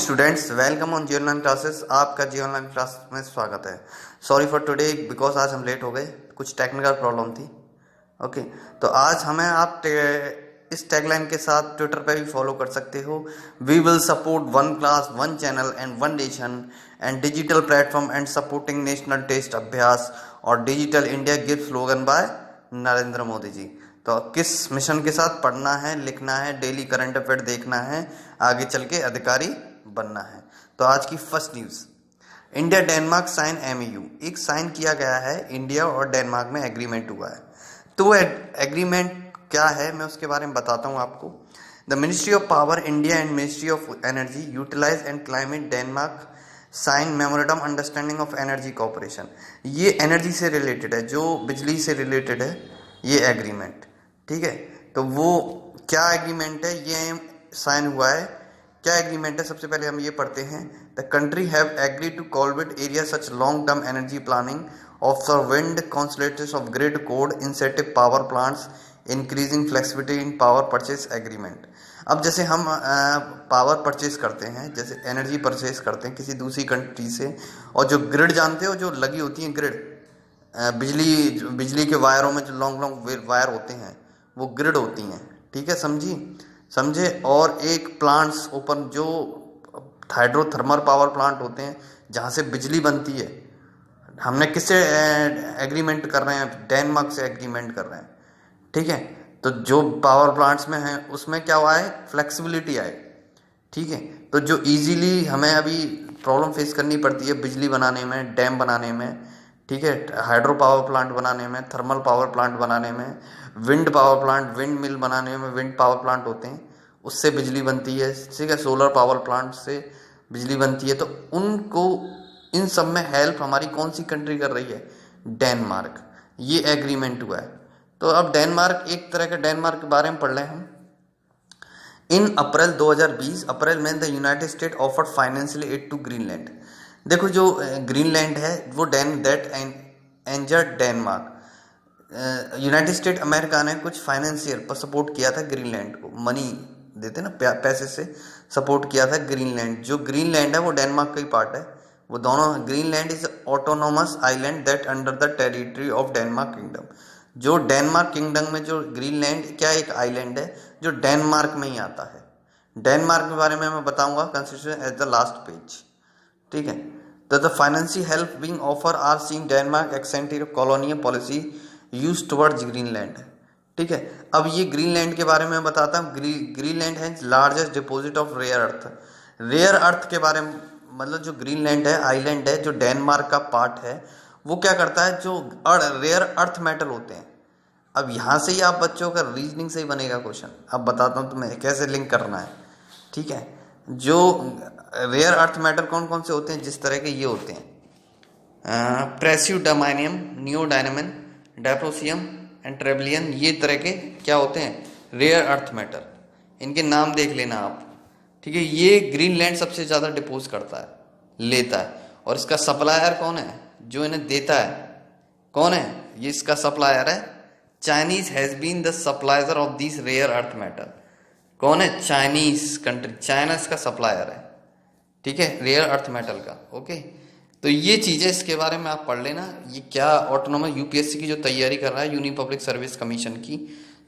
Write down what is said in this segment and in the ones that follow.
Students, welcome on G online classes. आपका G online class में स्वागत है। सॉरी फॉर टुडे बिकॉज आज हम लेट हो गए, कुछ टेक्निकल प्रॉब्लम थी। ओके, तो आज हमें आप इस टैगलाइन के साथ ट्विटर पे भी फॉलो कर सकते हो। We will support one class one channel and one nation and digital platform and supporting national test अभ्यास और digital India give slogan by Narendra Modi ji. तो किस मिशन के साथ पढ़ना है, लिखना है, डेली करंट अफेयर देखना है, आगे चल के अधिकारी बनना है। तो आज की first news, India Denmark sign MoU. एक साइन किया गया है, इंडिया और डेनमार्क में एग्रीमेंट हुआ है। तो एग्रीमेंट क्या है मैं उसके बारे में बताता हूँ आपको। The ministry of power India and ministry of energy utilize and climate Denmark sign memorandum understanding of energy corporation. ये एनर्जी से रिलेटेड है, जो बिजली से रिलेटेड है ये एग्रीमेंट। ठीक है, तो वो क्या एग्रीमेंट है, ये साइन हुआ है। क्या एग्रीमेंट है, सबसे पहले हम ये पढ़ते हैं। The country have agree to cultivate area such long term energy planning offshore wind consolidators off grid code incentive power plants increasing flexibility in power purchase agreement. अब जैसे हम पावर परचेज करते हैं, जैसे एनर्जी परचेज करते हैं किसी दूसरी कंट्री से, और जो ग्रिड जानते हो जो लगी होती है ग्रिड, बिजली के वायरों में जो लॉन्ग लॉन्ग वायर होते हैं वो ग्रिड होती हैं। ठीक है, समझे। और एक प्लांट्स ओपन जो हाइड्रोथर्मल पावर प्लांट होते हैं जहाँ से बिजली बनती है। हमने किससे एग्रीमेंट कर रहे हैं, डेनमार्क से एग्रीमेंट कर रहे हैं। ठीक है, तो जो पावर प्लांट्स में है उसमें क्या हुआ है, फ्लेक्सिबिलिटी आए। ठीक है, तो जो इजीली हमें अभी प्रॉब्लम फेस करनी पड़ती है बिजली बनाने में, डैम बनाने में, ठीक है, हाइड्रो पावर प्लांट बनाने में, थर्मल पावर प्लांट बनाने में, wind power plant, wind mill बनाने में, विंड पावर प्लांट होते हैं उससे बिजली बनती है। ठीक है, सोलर पावर प्लांट से बिजली बनती है। तो उनको इन सब में हेल्प हमारी कौन सी कंट्री कर रही है, डेनमार्क। ये एग्रीमेंट हुआ है। तो अब डेनमार्क, एक तरह के डेनमार्क के बारे में पढ़ रहे हैं हम। इन अप्रैल 2020 अप्रैल में the United State offered financial aid to Greenland. देखो जो ग्रीनलैंड है वो that angered Denmark. United State America ने कुछ फाइनेंशियल पर सपोर्ट किया था ग्रीनलैंड को, मनी देते ना, पैसे से सपोर्ट किया था ग्रीनलैंड। जो ग्रीनलैंड है वो डेनमार्क का ही पार्ट है। वो दोनों, Greenland is autonomous island that under the territory of Denmark kingdom. जो डेनमार्क किंगडम में जो ग्रीनलैंड क्या एक आइलैंड है जो डेनमार्क में ही आता है। डेनमार्क के बारे में मैं बताऊंगा constitution at the last page. ठीक है, तो the financial help being offer are seen Denmark extensive colonial policy use towards Greenland. ठीक है, अब ये ग्रीनलैंड के बारे में बताता हूँ। ग्रीनलैंड है largest deposit of rare earth. Rare earth के बारे में, मतलब जो ग्रीनलैंड है आइलैंड है जो डेनमार्क का पार्ट है, वो क्या करता है, जो रेयर अर्थ मेटल होते हैं। अब यहाँ से ही आप बच्चों का रीजनिंग से ही बनेगा क्वेश्चन। अब बताता हूँ तुम्हें कैसे लिंक करना है। ठीक है, जो रेयर अर्थ मेटल कौन कौन से होते हैं, जिस तरह के ये होते हैं, प्रेसियो डमाइनियम, नियोडायनमिन, डायप्रोसियम एंड ट्रेबलियन, ये तरह के क्या होते हैं, रेयर अर्थ मेटल। इनके नाम देख लेना आप। ठीक है, ये ग्रीनलैंड सबसे ज़्यादा डिपोज करता है, लेता है। और इसका सप्लायर कौन है, जो इन्हें देता है कौन है, ये इसका सप्लायर है। Chinese has been the supplier of this rare earth metal. कौन है, चाइनीज कंट्री, चाइना इसका सप्लायर है। ठीक है, रेयर अर्थ मेटल का। ओके, तो ये चीज़ें इसके बारे में आप पढ़ लेना। ये क्या ऑटोनोमस यूपीएससी की जो तैयारी कर रहा है, यूनियन पब्लिक सर्विस कमीशन की,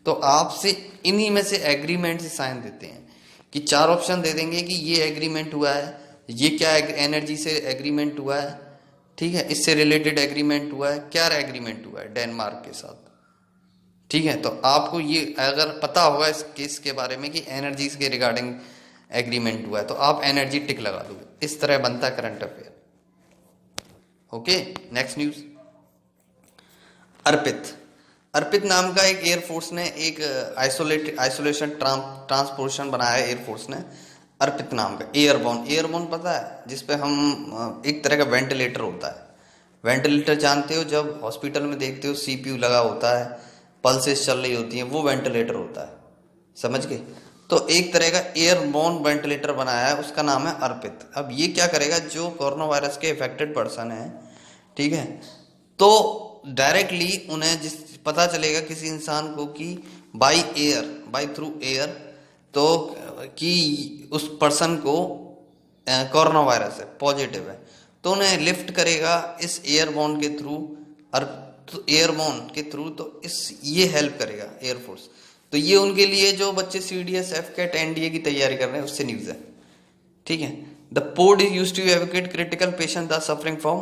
तो आपसे इन्हीं में से एग्रीमेंट से साइन देते हैं कि 4 ऑप्शन दे देंगे कि ये एग्रीमेंट हुआ है, ये क्या एनर्जी से एग्रीमेंट हुआ है, ठीक है, इससे रिलेटेड एग्रीमेंट हुआ है, क्या एग्रीमेंट हुआ है डेनमार्क के साथ। ठीक है, तो आपको ये अगर पता होगा इस केस के बारे में कि एनर्जी के रिगार्डिंग एग्रीमेंट हुआ है, तो आप एनर्जी टिक लगा दोगे। इस तरह बनता है current affair. Okay, next news. Arpit नाम का एक एयरफोर्स ने एक आइसोलेशन ट्रांसपोर्टेशन बनाया है एयरफोर्स ने, अर्पित नाम का। एयरबोर्न पता है, जिसपे हम एक तरह का वेंटिलेटर होता है। वेंटिलेटर जानते हो, जब हॉस्पिटल में देखते हो सीपीयू लगा होता है, पल्सेस चल रही होती हैं, वो वेंटिलेटर होता है, समझ गए। तो एक तरह का एयरबोर्न वेंटिलेटर बनाया है, उसका नाम है अर्पित। अब ये क्या करेगा, जो कोरोना वायरस के इफेक्टेड पर्सन है, ठीक है, तो डायरेक्टली उन्हें जिस पता चलेगा किसी इंसान को कि बाई थ्रू एयर, तो कि उस पर्सन को कोरोना वायरस है, पॉजिटिव है, तो उन्हें लिफ्ट करेगा इस एयरबोर्न के थ्रू, और एयरबोर्न के थ्रू, तो इस ये हेल्प करेगा एयरफोर्स। तो ये उनके लिए जो बच्चे CDS, FCAT, NDA की तैयारी कर रहे हैं उससे न्यूज़ है, ठीक है। The pod is use to evacuate critical patient the suffering from,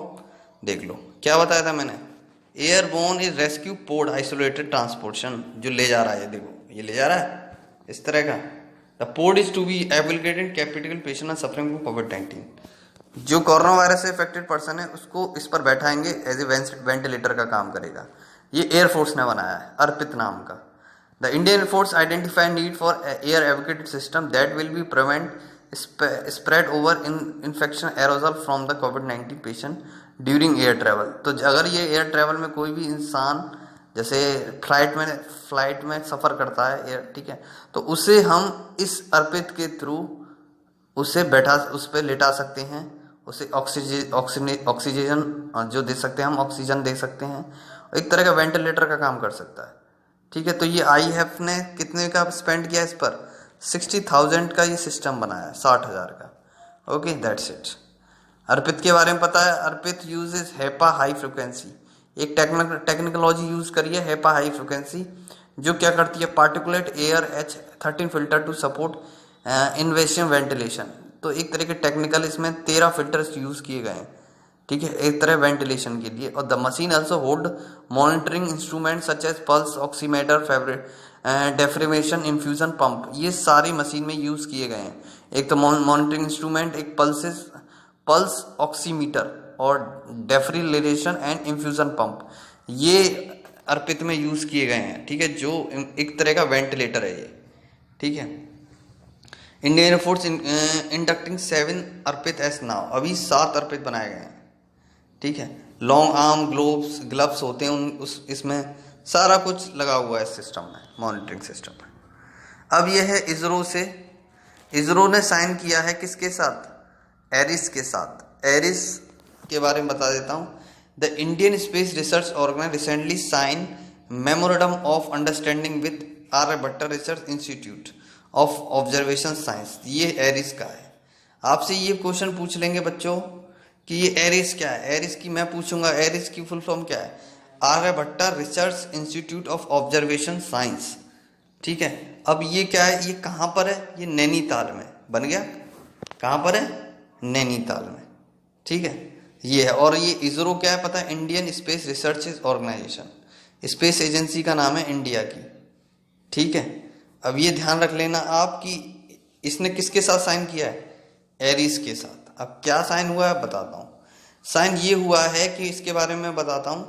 देख लो क्या बताया था मैंने, airborne is rescue pod isolated transportation, जो ले जा रहा है, देखो ये ले जा रहा है इस तरह का। The pod is to be evacuated capital patient are suffering from कोविड-19, जो कोरोना वायरस से इफेक्टेड पर्सन है उसको इस पर बैठाएंगे, एज ए वेंटिलेटर का काम करेगा। ये एयरफोर्स ने बनाया है, अर्पित नाम का। The Indian air force identify need for air evacuated system that will be prevent spread over infection aerosol from the कोविड-19 पेशेंट ड्यूरिंग एयर ट्रैवल। तो अगर ये एयर ट्रैवल में कोई भी इंसान जैसे फ्लाइट में सफ़र करता है एयर, ठीक है, तो उसे हम इस अर्पित के थ्रू उसे उस पर लेटा सकते हैं, उसे ऑक्सीजन जो दे सकते हैं, हम ऑक्सीजन दे सकते हैं, एक तरह का वेंटिलेटर का काम कर सकता है, ठीक है। तो ये IAF ने कितने का स्पेंड किया इस पर, 60,000 का ये सिस्टम बनाया, 60,000 का। Okay, that's it. अर्पित के बारे में पता है, Arpit uses HEPA high frequency, एक टेक्निकोलॉजी यूज करिए हेपा हाई फ्रिक्वेंसी, जो क्या करती है, particulate air H13 filter to support invasive ventilation. तो एक तरह के टेक्निकल इसमें 13 फिल्टर्स यूज किए गए हैं, ठीक है, एक तरह वेंटिलेशन के लिए। और the machine also hold monitoring instrument such as pulse oximeter, defibrillation, infusion pump, ये सारी मशीन में यूज किए गए हैं। एक तो मॉनिटरिंग इंस्ट्रूमेंट, एक पल्स ऑक्सीमीटर और डेफ्रिलेशन एंड इन्फ्यूजन पंप, ये अर्पित में यूज किए गए हैं, ठीक है, जो एक तरह का वेंटिलेटर है ये, ठीक है। इंडियन एयरफोर्स इंडक्टिंग 7 अर्पित एस नाउ, अभी 7 अर्पित बनाए गए हैं, ठीक है। लॉन्ग आर्म ग्लव्स होते हैं इसमें सारा कुछ लगा हुआ है सिस्टम में, मॉनिटरिंग सिस्टम में। अब यह है इसरो से, इसरो ने साइन किया है किसके साथ, एरिस के साथ। एरिस के बारे में बता देता हूँ। The Indian space research organization recently sign memorandum of understanding with Aryabhatta research institute of observation science, ये एरिस का है। आपसे ये क्वेश्चन पूछ लेंगे बच्चों कि ये एरिस क्या है, एरिस की मैं पूछूंगा एरिस की फुल फॉर्म क्या है, Aryabhatta research institute of observation science, ठीक है। अब ये क्या है, ये कहाँ पर है, ये नैनीताल में बन गया, कहाँ पर है, नैनीताल में, ठीक है, ये है। और ये इसरो क्या है पता है, Indian space research organization, space agency का नाम है इंडिया की, ठीक है। अब ये ध्यान रख लेना आप कि इसने किसके साथ साइन किया है, एरिस के साथ। अब क्या साइन हुआ है बताता हूँ। साइन ये हुआ है कि इसके बारे में बताता हूँ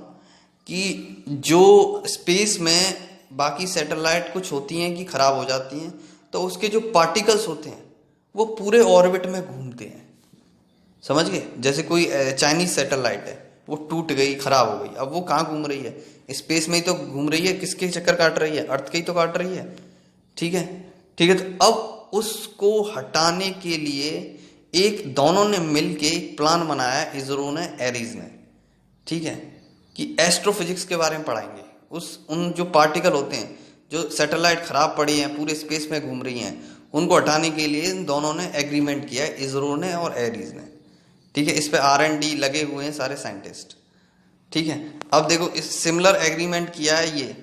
कि जो स्पेस में बाकी सैटेलाइट कुछ होती हैं कि खराब हो जाती हैं, तो उसके जो पार्टिकल्स होते हैं वो पूरे ऑर्बिट में घूमते हैं, समझ गए। जैसे कोई चाइनीज सैटेलाइट है, वो टूट गई, खराब हो गई, अब वो कहाँ घूम रही है, स्पेस में ही तो घूम रही है, किसके चक्कर काट रही है, अर्थ के ही तो काट रही है, ठीक है, ठीक है। तो अब उसको हटाने के लिए दोनों ने मिलके एक प्लान बनाया, इसरो ने, एरिस ने, ठीक है, कि एस्ट्रोफिजिक्स के बारे में पढ़ाएंगे। उन जो पार्टिकल होते हैं, जो सैटेलाइट खराब पड़ी हैं, पूरे स्पेस में घूम रही हैं, उनको हटाने के लिए इन दोनों ने एग्रीमेंट किया है, इसरो ने और एरिस ने, ठीक है। इस पे R&D लगे हुए हैं सारे साइंटिस्ट, ठीक है। अब देखो इस सिमिलर एग्रीमेंट किया है, ये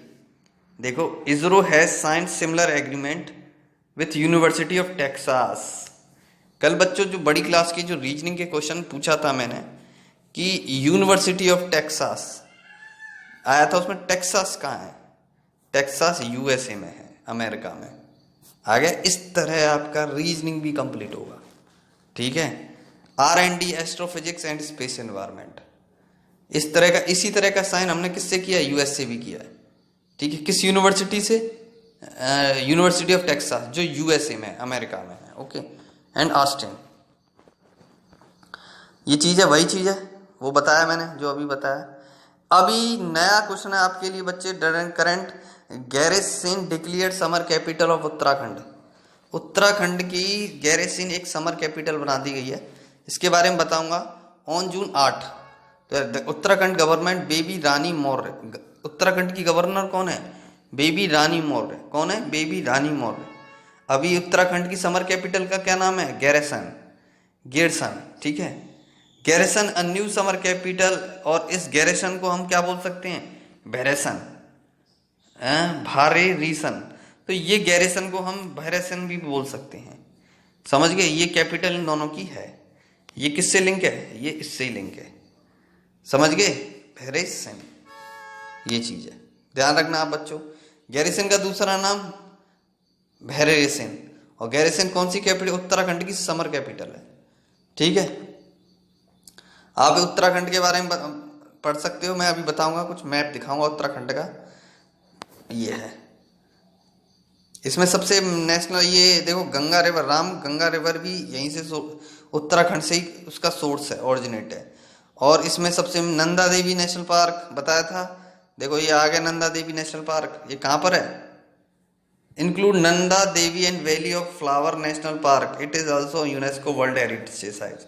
देखो, ISRO has signed similar agreement with university of Texas. कल बच्चों जो बड़ी क्लास की जो रीजनिंग के क्वेश्चन पूछा था मैंने कि यूनिवर्सिटी ऑफ टेक्सास आया था, उसमें टेक्सास कहाँ है, टेक्सास USA में है, अमेरिका में आ गया। इस तरह आपका रीजनिंग भी कंप्लीट होगा, ठीक है। R&D astrophysics and space environment, इस तरह का, इसी तरह का साइन हमने किससे किया, US से भी किया है, ठीक है। किस यूनिवर्सिटी से, यूनिवर्सिटी ऑफ टेक्सास, जो USA में, अमेरिका में है, ओके, एंड ऑस्टिन। ये चीज़ है, वही चीज़ है, वो बताया मैंने जो अभी बताया। अभी नया क्वेश्चन है आपके लिए बच्चे, current Gairsain declared summer capital of Uttarakhand. Uttarakhand की गैरसेन एक समर कैपिटल बना दी गई है, इसके बारे में बताऊंगा। ऑन जून 8 तो उत्तराखंड गवर्नमेंट बेबी रानी मौर्य, उत्तराखंड की गवर्नर कौन है, बेबी रानी मौर्य। कौन है, बेबी रानी मौर्य। अभी उत्तराखंड की समर कैपिटल का क्या नाम है, गैरसेन। गैरसन, ठीक है। Garrison a new summer capital, और इस गैरिसन को हम क्या बोल सकते हैं, भैरेसन, भारे रीसन। तो ये गैरिसन को हम भैरेसन भी बोल सकते हैं, समझ गए। ये कैपिटल इन दोनों की है। ये किससे लिंक है, ये इससे ही लिंक है, समझ गए, भैरेसन, ये चीज है, ध्यान रखना आप बच्चों। गैरिसन का दूसरा नाम भैरेसन, और गैरिसन कौन सी कैपिटल, उत्तराखंड की समर कैपिटल है, ठीक है। आप उत्तराखंड के बारे में पढ़ सकते हो, मैं अभी बताऊंगा, कुछ मैप दिखाऊंगा उत्तराखंड का। ये है, इसमें सबसे नेशनल, ये देखो गंगा रिवर, राम गंगा रिवर भी यहीं से उत्तराखंड से ही उसका सोर्स है, ओरिजिनेट है। और इसमें सबसे नंदा देवी नेशनल पार्क बताया था, देखो ये आ गया नंदा देवी नेशनल पार्क, ये कहाँ पर है, include Nanda Devi and valley of flower national park, it is also UNESCO world heritage site,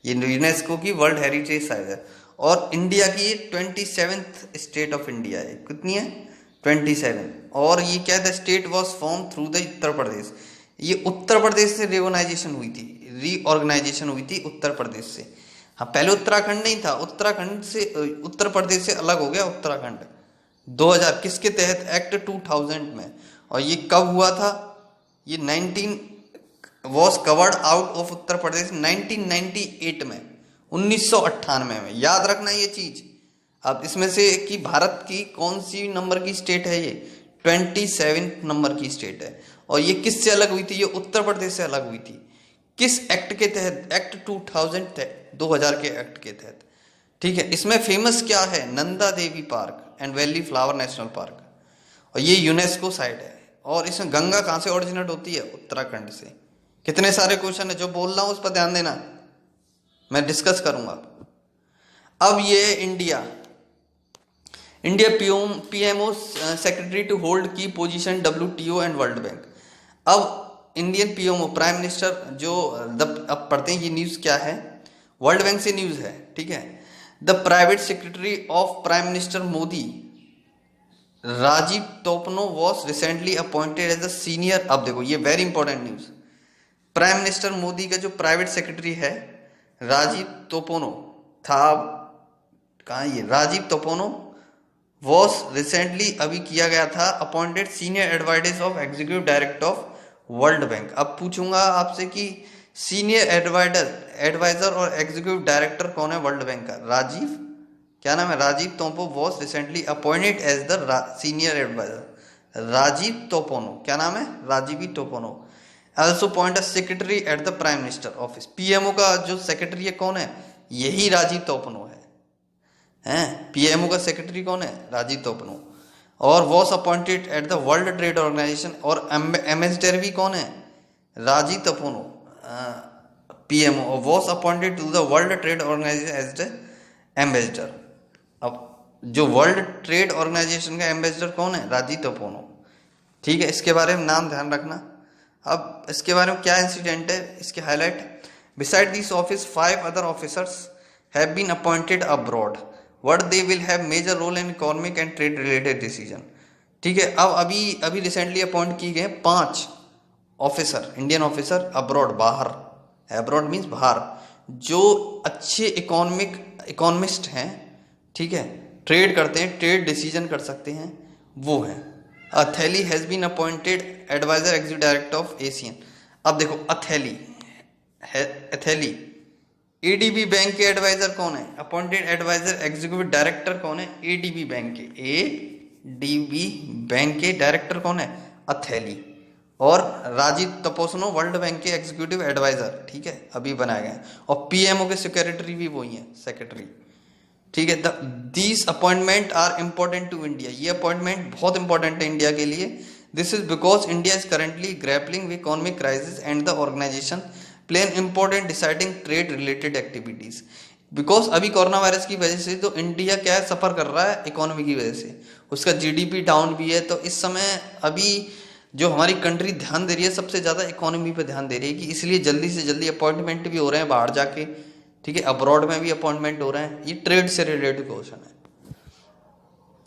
ये यूनेस्को की वर्ल्ड हेरिटेज साइट है। और इंडिया की 27th स्टेट ऑफ इंडिया है, कितनी है, 27। और ये क्या था, state was form through the Uttar Pradesh, ये उत्तर प्रदेश से रीऑर्गेनाइजेशन हुई थी, रीऑर्गेनाइजेशन हुई थी उत्तर प्रदेश से। हाँ, पहले उत्तराखंड नहीं था, उत्तराखंड से उत्तर प्रदेश से अलग हो गया उत्तराखंड 2000 किसके तहत, एक्ट 2000 में। और ये कब हुआ था, ये 19 was covered out of Uttar Pradesh 1998 में, 1998 में, याद रखना ये चीज। अब इसमें से कि भारत की कौन सी नंबर की स्टेट है, ये 27 नंबर की स्टेट है। और ये किससे अलग हुई थी, ये उत्तर प्रदेश से अलग हुई थी, किस एक्ट के तहत, एक्ट 2000 के एक्ट के तहत, ठीक है। इसमें फेमस क्या है, Nanda Devi park and valley flower national park, और ये यूनेस्को साइट है। और इसमें गंगा कहाँ से ओरिजिनेट होती है, उत्तराखंड से। कितने सारे क्वेश्चन है, जो बोल रहा हूं उस पर ध्यान देना, मैं डिस्कस करूंगा। अब ये India PMO secretary to hold key position WTO and World Bank. अब इंडियन पीएमओ प्राइम मिनिस्टर जो अब पढ़ते हैं, ये न्यूज क्या है, वर्ल्ड बैंक से न्यूज है, ठीक है। The private secretary of prime minister Modi Rajeev Topno was recently appointed as a senior, अब देखो ये very important news, prime minister Modi का जो प्राइवेट सेक्रेटरी है राजीव तोपनो था, कहा ये राजीव तोपनो वॉज रिसेंटली, अभी किया गया था, appointed senior adviser of executive director of World Bank. अब पूछूंगा आपसे कि सीनियर एडवाइजर और एग्जीक्यूटिव डायरेक्टर कौन है वर्ल्ड बैंक का, राजीव, क्या नाम है, Rajiv Topno was recently appointed as the senior adviser, Rajiv Topno, क्या नाम है, Rajiv Topno. Also appoint a secretary at the prime minister office, PMO का जो सेक्रेटरी है कौन है, यही राजीव तोपनो है, पीएमओ का सेक्रेटरी कौन है, राजीव तोपनो। और was appointed at the world trade organization, और एम्बेसडर भी कौन है, Rajeev Topno, PMO was appointed to the world trade organization as the ambassador. अब जो वर्ल्ड ट्रेड ऑर्गेनाइजेशन का एम्बेसडर कौन है, राजीव तोपनो, ठीक है। इसके बारे में नाम ध्यान रखना। अब इसके बारे में क्या इंसिडेंट है, इसके highlight, beside this office 5 other officers have been appointed abroad, what they will have major role in economic and trade related decision, ठीक है। अब अभी रिसेंटली अपॉइंट किए गए 5 ऑफिसर, इंडियन ऑफिसर अब्रॉड, बाहर, अब्रॉड मीन्स बाहर, जो अच्छे इकोनॉमिस्ट हैं, ठीक है, ट्रेड करते हैं, ट्रेड डिसीजन कर सकते हैं, वो हैं। Athaley has been appointed adviser executive director of Asian. अब देखो अथैली एडीबी बैंक के एडवाइजर कौन है, अपॉइंटेड एडवाइजर एग्जीक्यूटिव डायरेक्टर कौन है, एडीबी बैंक के, एडीबी बैंक के डायरेक्टर कौन है, अथैली। और राजीव तपोसनो वर्ल्ड बैंक के एग्जीक्यूटिव एडवाइजर, ठीक है, अभी बनाए गए। और पीएमओ के सेक्रेटरी भी वही है, सेक्रेटरी, ठीक है। These appointment are important to India, ये अपॉइंटमेंट बहुत इंपॉर्टेंट है इंडिया के लिए। This is because India is currently grappling with economic crisis and the organization play an important deciding trade related activities. Because अभी corona virus की वजह से तो इंडिया क्या है, सफर कर रहा है इकोनॉमी की वजह से, उसका जीडीपी डाउन भी है। तो इस समय अभी जो हमारी कंट्री ध्यान दे रही है, सबसे ज्यादा इकोनॉमी पे ध्यान दे रही है, कि इसलिए जल्दी से जल्दी अपॉइंटमेंट भी हो रहे हैं बाहर जाके, ठीक है, अब्रॉड में भी अपॉइंटमेंट हो रहे हैं। ये ट्रेड से रिलेटेड क्वेश्चन है।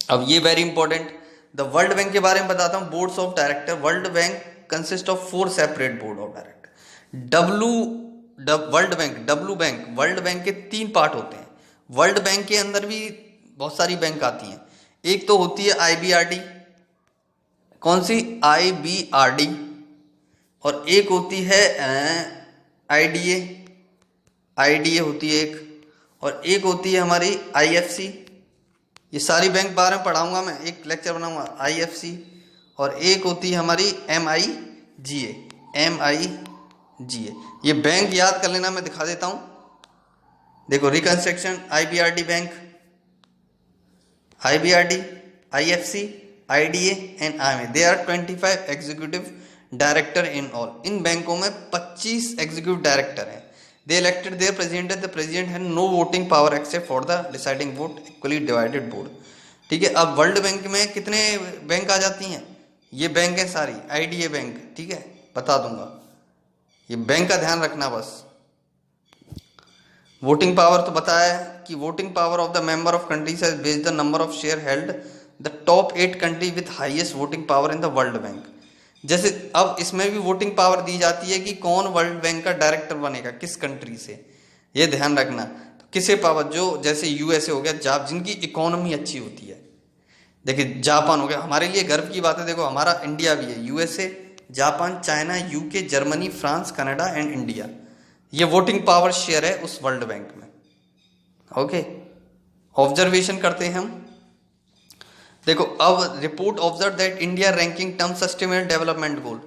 अब ये very important, the world Bank के बारे में बताता हूँ। Boards of director, world bank consist of 4 separate board of director. World bank, W bank, world Bank के 3 पार्ट होते हैं। वर्ल्ड बैंक के अंदर भी बहुत सारी बैंक आती हैं। एक तो होती है IBRD, कौन सी, IBRD, और एक होती है IDA होती है एक, और एक होती है हमारी IFC। ये सारी बैंक बारे में पढ़ाऊंगा मैं, एक लेक्चर बनाऊंगा। IFC, और एक होती है हमारी MIGA। ये बैंक याद कर लेना, मैं दिखा देता हूं। देखो, reconstruction, IBRD bank, IBRD, IFC, IDA and IMA, they are 25 executive director in all. इन बैंकों में 25 एग्जीक्यूटिव डायरेक्टर हैं। They elected their president, the president had no voting power except for the deciding vote, equally divided board. ठीक है, अब world bank में कितने bank आ जाती हैं? ये बैंक है सारी, IDA बैंक, ठीक है, बता दूंगा। ये बैंक का ध्यान रखना बस। वोटिंग पावर तो बताया है कि voting power of the member of countries has based the number of share held the top 8 country with highest voting power in the world bank. जैसे अब इसमें भी वोटिंग पावर दी जाती है कि कौन वर्ल्ड बैंक का डायरेक्टर बनेगा, किस कंट्री से, ये ध्यान रखना। तो किसे पावर, जो जैसे USA हो गया, जिनकी इकोनॉमी अच्छी होती है। देखिए, जापान हो गया, हमारे लिए गर्व की बात है। देखो, हमारा इंडिया भी है, USA, Japan, China, UK, Germany, France, Canada and India. ये वोटिंग पावर शेयर है उस वर्ल्ड बैंक में। ओके, ऑब्जर्वेशन करते हैं हम। देखो, अब report observe that India ranking term sustainable development goal.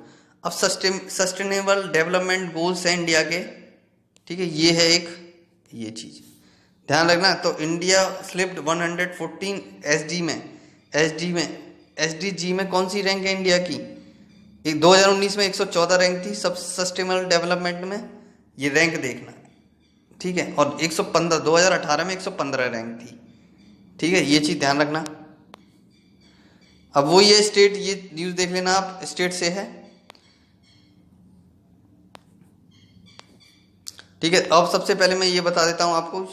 अब सस्टेनेबल डेवलपमेंट गोल्स है इंडिया के, ठीक है, ये है एक, ये चीज ध्यान रखना। तो इंडिया स्लिप्ड 114 SDG में कौन सी रैंक है इंडिया की? 2019 में 114 रैंक थी सब सस्टेनेबल डेवलपमेंट में, ये रैंक देखना, ठीक है। और 115 2018 में 115 रैंक थी, ठीक है, ये चीज ध्यान रखना। अब वो ये स्टेट, ये न्यूज देख लेना आप, स्टेट से है, ठीक है। अब सबसे पहले मैं ये बता देता हूं आपको,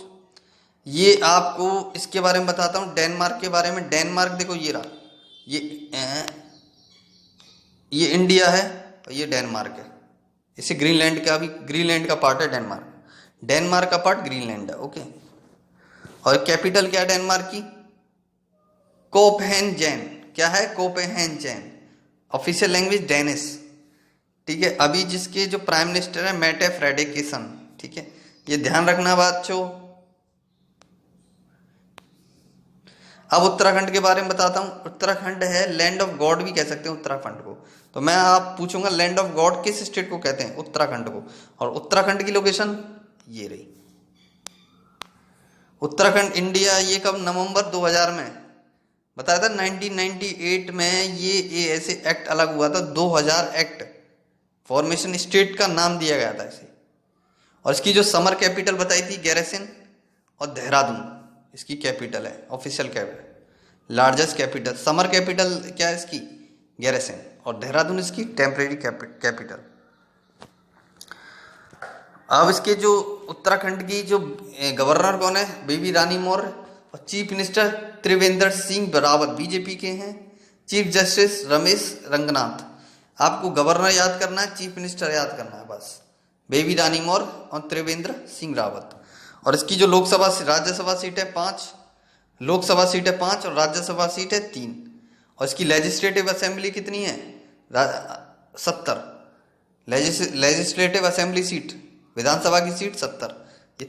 ये आपको इसके बारे में बताता हूं, डेनमार्क के बारे में। डेनमार्क देखो, ये रहा, ये इंडिया है और ये डेनमार्क है। इसे ग्रीनलैंड का भी, ग्रीनलैंड का पार्ट है डेनमार्क, डेनमार्क का पार्ट ग्रीनलैंड है, ओके। और कैपिटल क्या है डेनमार्क की? कोपेनहेगन। क्या है? कोपेनहेगन। ऑफिशियल लैंग्वेज डेनिश, ठीक है। अभी जिसके जो प्राइम मिनिस्टर है मेटे फ्रेडेरिक्सन, ठीक है, ये ध्यान रखना बात छो। अब उत्तराखंड के बारे में बताता हूं। उत्तराखंड है लैंड ऑफ गॉड भी कह सकते हैं उत्तराखंड को। तो मैं आप पूछूंगा लैंड ऑफ गॉड किस स्टेट को कहते हैं? उत्तराखंड को। और उत्तराखंड की लोकेशन ये रही, उत्तराखंड, इंडिया। ये कब? नवंबर 2000 में बताया था। 1998 में ये ऐसे एक्ट अलग हुआ था, 2000 एक्ट, फॉर्मेशन स्टेट का नाम दिया गया था इसे। और इसकी जो समर कैपिटल बताई थी गैरसन, और देहरादून इसकी कैपिटल है, official capital, largest capital. Summer capital क्या है इसकी? गैरसन, और देहरादून इसकी टेम्परेरी कैपिटल। अब इसके जो उत्तराखंड की जो गवर्नर कौन है? बेबी रानी मौर्य। और chief minister Trivendra Singh Rawat, BJP के हैं। Chief justice Ramesh Ranganath. आपको गवर्नर याद करना है, चीफ मिनिस्टर याद करना है बस। बेबी रानी मौर्य और त्रिवेंद्र सिंह रावत। और इसकी जो लोकसभा राज्यसभा सीट है 5, लोकसभा सीट है 5 और राज्यसभा सीट है 3। और इसकी लेजिस्लेटिव असेंबली कितनी है? 70 लेजिस्लेटिव असेंबली सीट, विधानसभा की सीट 70। ये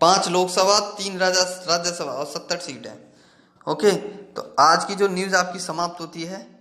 5 लोकसभा, 3 राज्यसभा और 70 सीट है, ओके। तो आज की जो न्यूज़ आपकी समाप्त होती है।